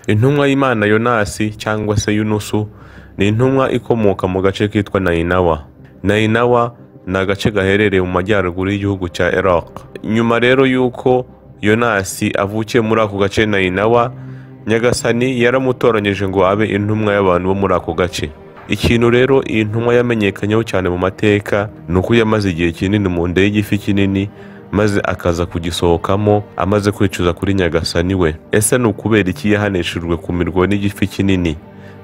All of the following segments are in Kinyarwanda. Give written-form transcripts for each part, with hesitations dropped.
Intumwa y'Imana Yonasi cyangwa se Yunusu ni intumwa ikomoka mu gace kitwa Nainawa. Nainawa ni agace gaherereye mu majyaruguru y'igihugu cya Iraq. Nyuma rero y'uko Yonasi avukiye muri ako gace Nainawa, Nyagasani yaramutoranyije ngo abe intumwa y'abantu bo muri ako gace. Ikintu rero iyi ntumwa yamenyekanyeho cyane mu mateka ni uko yamaze igihe kinini mu nda y'igifi kinini, maze akaza kugisohokamo amaze kwicuza kuri Nyagasani we. Ese ni ukubera iki yahanishijwe kumirwa n'igifi kinini?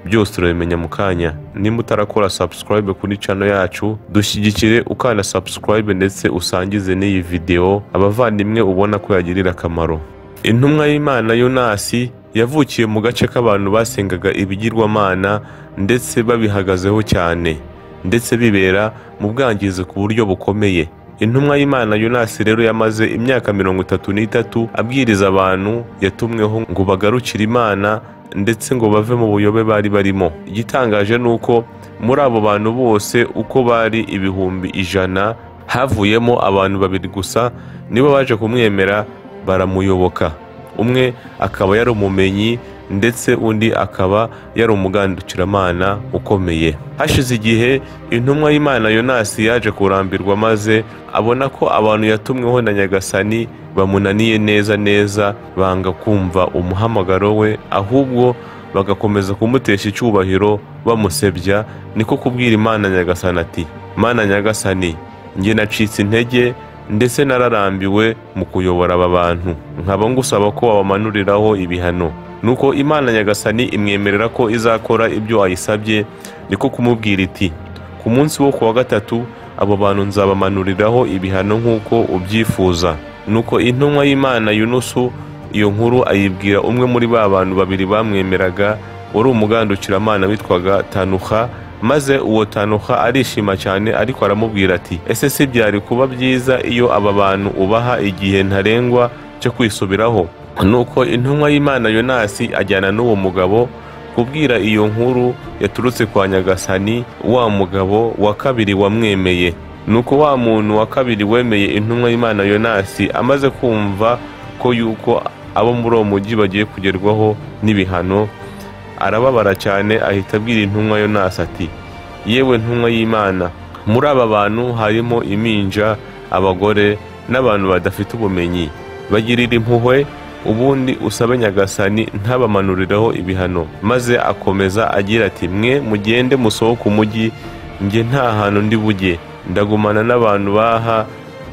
Byose turabimenya mu kanya. Nimba utarakora subscribe kuri channel yacu, dushyigikire ukanda subscribe ndetse usangize n'iyi video abavandimwe ubona ko yagirira akamaro. Intumwa y'Imana Yonasi yavukiye mu gace k'abantu basengaga ibigirwamana ndetse babihagazeho cyane, ndetse bibera mu bwangizi ku buryo bukomeye. Intumwa y'Imana Yonasi rero yamaze imyaka 33 abwiriza abantu yatumweho ngo bagarukire Imana ndetse ngo bave mu buyobe bari barimo. Igitangaje nuko muri abo bantu bose uko bari ibihumbi 100 havuyemo abantu 2 gusa nibo baje kumwemera baramuyoboka. Umwe akaba yari umumenyi ndetse undi akaba yari umugandukiramana ukomeye. Hashize igihe intumwa y'Imana Yonasi yaje kurambirwa, maze abona ko abantu yatumweho na Nyagasani bamunaniye neza, banga kumva umuhamagaro we, ahubwo bagakomeza kumutesha icyubahiro bamusebya. Niko kubwira Imana Nyagasani ati, Mana Nyagasani, njye nacitse intege ndetse nararambiwe mu kuyobora aba bantu, nkaba ngusaba ko wabamanuriraho ibihano. Nuko Imana Nyagasani imwemerera ko izakora ibyo ayisabye. Niko kumubwira iti, ku munsi wo kuwa gatatu abo bantu nzabamanuriraho ibihano nk'uko ubyifuza. Nuko intumwa y'Imana Yunusu iyo nkuru ayibwira umwe muri ba bantu 2 bamwemeraga, wari umugandukiramana witwaga Tanuha. Maze uwo Tanuha arishima cyane, ariko aramubwira ati, ese si byari kuba byiza iyo aba bantu ubaha igihe ntarengwa cyo kwisubiraho? Nuko intumwa y'Imana Yonasi ajyana n'uwo mugabo kubwira iyo nkuru yaturutse kwa Nyagasani wa mugabo wa kabiri wamwemeye. Nuko wa muntu wa kabiri wemeye intumwa y'Imana Yonasi amaze kumva ko yuko abo muri uwo mujyi bagiye kugerwaho n'ibihano, arababara cyane, ahita abwira intumwa Yonasi ati, yewe ntumwa y'Imana, muri aba bantu harimo impinja, abagore n'abantu badafite ubumenyi. Bagirira impuhwe ubundi usabe Nyagasani ntabamanuriraho ibihano. Maze akomeza agira ati, mwe mugende musohoke umujyi, njye nta hantu ndi bujye, ndagumana n'abantu baha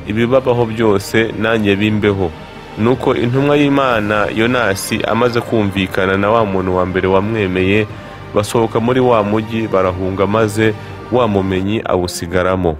ibibabaho byose nanjye bimbeho. Nuko intumwa y'Imana Yonasi amaze kumvikana na wa muntu wa mbere wamwemeye, basohoka muri wa mujyi barahunga, maze wa mumenyi awusigaramo.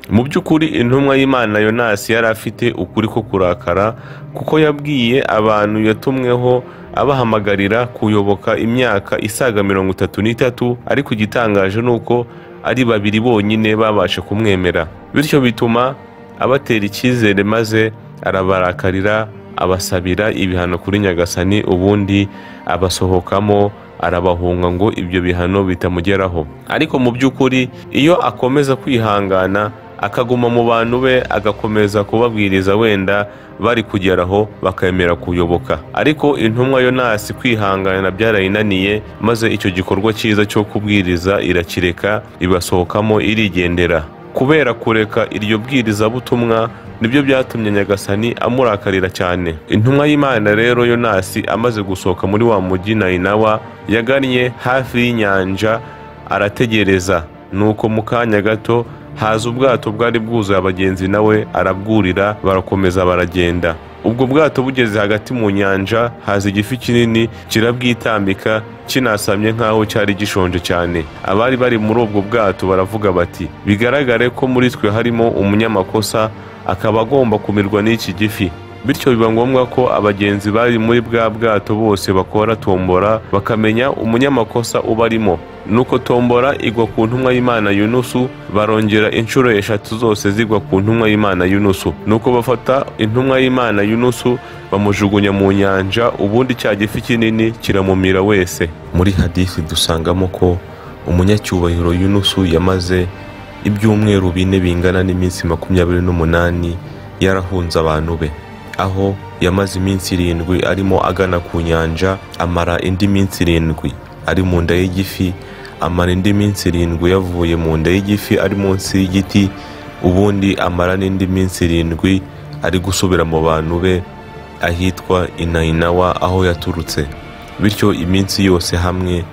Mu by'ukuri intumwa y'Imana Yonasi yari afite ukuri ko kurakara, kuko yabwiye abantu yatumweho abahamagarira kuyoboka imyaka isaga 33, ariko igitangaje nuko ari 2 bonyine babasha kumwemera. Bityo bituma abatera icyizere, maze arabarakarira, abasabira ibihano kuri Nyagasani, ubundi abasohokamo arabahunga ngo ibyo bihano bitamugeraho. Ariko mu by'ukuri iyo akomeza kwihangana akaguma mu bantu be, agakomeza kubabwiriza, wenda bari kugeraho bakemera kuyoboka. Ariko intumwa Yonasi kwihangana byarayinaniye, maze icyo gikorwa cyiza cyo kubwiriza irakireka, ibasohokamo irigendera. Kubera kureka iryo bwiriza butumwa nibyo byatumye Nyagasani amurakarira cyane. Intumwa y'Imana rero Yonasi amaze gusohoka muri wa mujyi Nainawa, yagannye hafi y'inyanja arategereza. Nuko mu kanya gato haza ubwato bwari bwuzuye abagenzi, nawe arabwurira, barakomeza baragenda. Ubwo bwato bugeze hagati mu nyanja, haza igifi kinini kirabwitambika, kinasamye nk'aho cyari gishonje cyane. Abari bari muri ubwo bwato baravuga bati, bigaragare ko muri twe harimo umunyamakosa, akaba agomba kumirwa n'iki gifi. Bityo biba ngombwa ko abagenzi bari muri bwa bwato bose bakora tombora bakamenya umunyamakosa ubarimo. Nuko tombora igwa ku ntumwa y'Imana Yunusu, barongera inshuro 3 zose zigwa ku ntumwa y'Imana Yunusu. Nuko bafata intumwa y'Imana Yunusu bamujugunya mu nyanja, ubundi cya gifi kinini kiramumira wese. Muri hadithi dusangamo ko umunyacyubahiro Yunusu yamaze ibyumweru 4 bingana n'iminsi 28 yarahunze abantu be. aho yamaze iminsi 7 arimo agana ku nyanja, amara indi minsi 7 ari mu nda y'igifi, amara indi minsi 7 yavuye mu nda y'igifi ari munsi y'igiti, ubundi amara n'indi minsi 7 ari gusubira mu bantu be ahitwa i Nainawa aho yaturutse. Bityo iminsi yose hamwe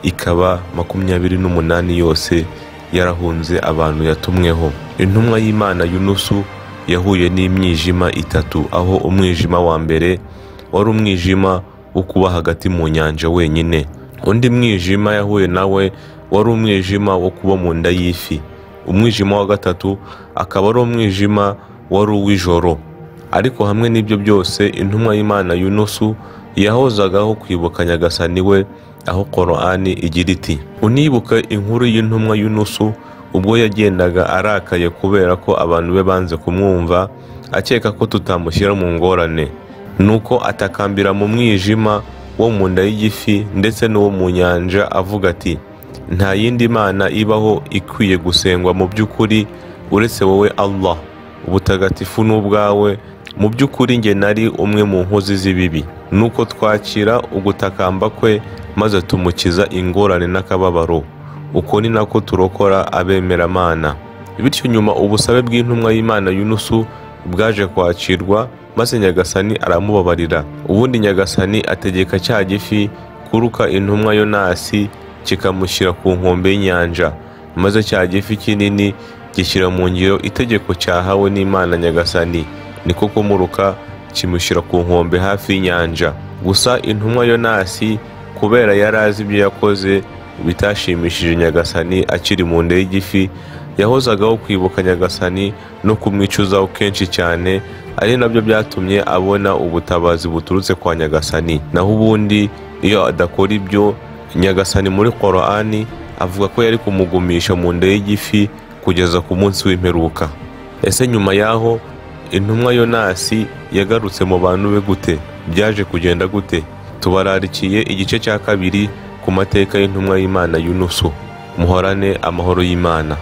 ikaba 28 yose yarahunze abantu yatumweho. Intumwa y'Imana Yunusu yahuye n'imyijima 3, aho umwijima wa mbere wari umwijima wo kuba hagati mu nyanja wenyine. Undi mwijima yahuye nawe wari umwijima wo kuba mu nda y'ifi. Umwijima wa gatatu akaba ari umwijima wari uw'ijoro. Ariko hamwe n'ibyo byose intumwa y'Imana Yunusu yahozagaho kwibuka Nyagasani we, aho Qur'ani igira iti: unibuke inkuru y'intumwa Yunusu ubwo yagendaga arakaye kubera ko abantu be banze kumwumva, akeka ko tutamushyira mu ngorane, nuko atakambira mu mwijima wo mu nda y'igifi ndetse n'uwo mu nyanja avuga ati: nta yindi mana ibaho ikwiye gusengwa mu by'ukuri uretse wowe Allah, ubutagatifu n'ubwawe, mu by'ukuri nge nari umwe mu nkozi z'ibibi. Nuko twakira ugutakamba kwe maze tumukiza ingorane n'akababaro. Uko ni nako turokora abemeramana. Bityo nyuma ubusabe bw'intumwa y'Imana Yunusu bwaje kwakirwa, maze Nyagasani aramubabarira. Ubundi Nyagasani ategeka cya gifi kuruka intumwa Yonasi kikamushyira ku nkombe y'inyanja, maze cya gifi kinini gishyira mu ngiro itegeko cyahawe n'Imana Nyagasani, niko kumuruka kimushyira ku nkombe hafi y'inyanja. Gusa intumwa Yonasi kubera yari azi ibyo yakoze bitashimishije Nyagasani akiri mu nda y'igifi, yahozagaho kwibuka Nyagasani no kumwicuzaho kenshi cyane, ari nabyo byatumye abona ubutabazi buturutse kwa Nyagasani. Naho ubundi iyo adakora ibyo, Nyagasani muri Qur'ani avuga ko yari kumugumisha mu nda y'igifi kugeza ku munsi w'imperuka. Ese nyuma yaho intumwa Yonasi yagarutse mu bantu be gute? Byaje kugenda gute? Tubararikiye igice cya 2 ku mateka y'intumwa y'Imana Yunusu. Muhorane amahoro y'Imana.